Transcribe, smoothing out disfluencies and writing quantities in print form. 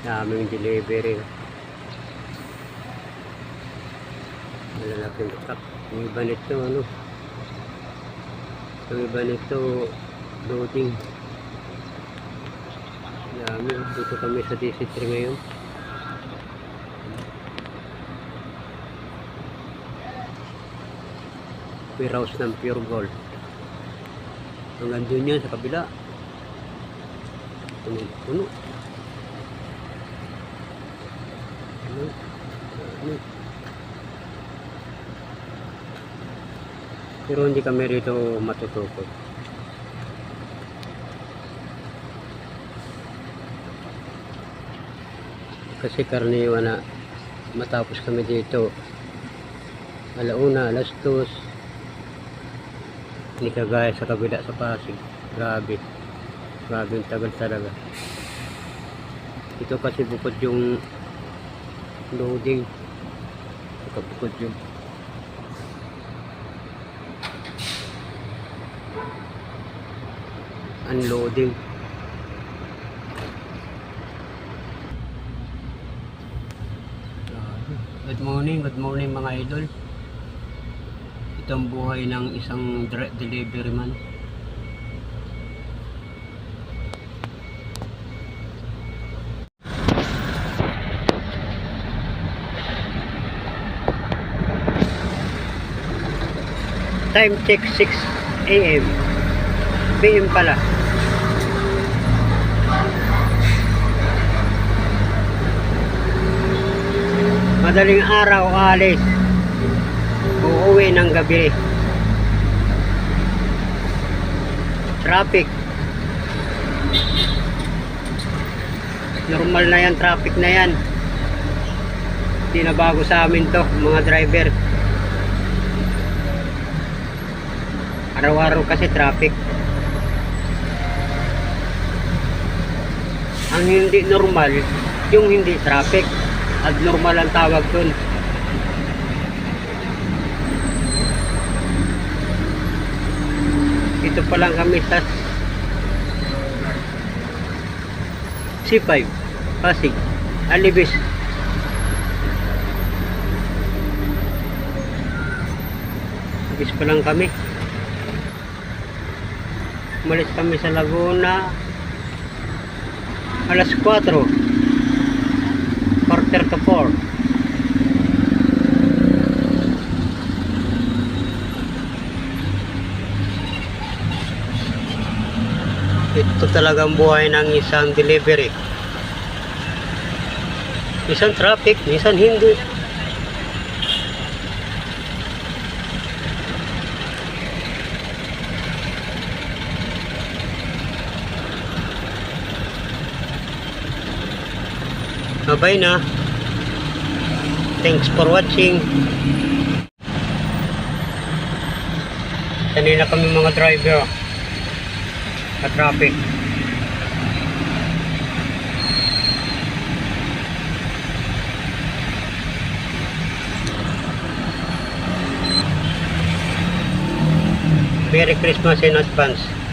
Daming delivery. Malalaking truck. Yung iba nito, ano? Yung iba nito, loading. Dami. Dito kami sa DC3 ngayon. Warehouse ng Pure Gold. Hanggang dun yan sa kabila. Puno. Pero hindi kami rito matutukod. Kasi karaniwan na matapos kami dito alauna, alas 2. Hindi kagaya sa kabila sa Pasig. Grabe yung tagal talaga. Ito kasi bukod yung loading, bukod yung unloading. Good morning mga idol. Ito ang buhay ng isang delivery man. Time check 6 AM. PM pala. Madaling araw alis. Uuwi ng gabi. Traffic. Normal na yan, traffic na yan. Hindi na bago sa amin to, mga driver. Araw-araw kasi traffic. Ang hindi normal, yung hindi traffic. Abnormal ang tawag dun. Ito pa lang kami sa C5 Pasig, Alibis. Alibis pa lang kami. Umalis kami sa Laguna alas 4, quarter to 4. Ito talagang buhay ng isang delivery. Minsan traffic, minsan hindi. Bye na. Thanks for watching. Kanina kami mga driver sa traffic. Merry Christmas in advance.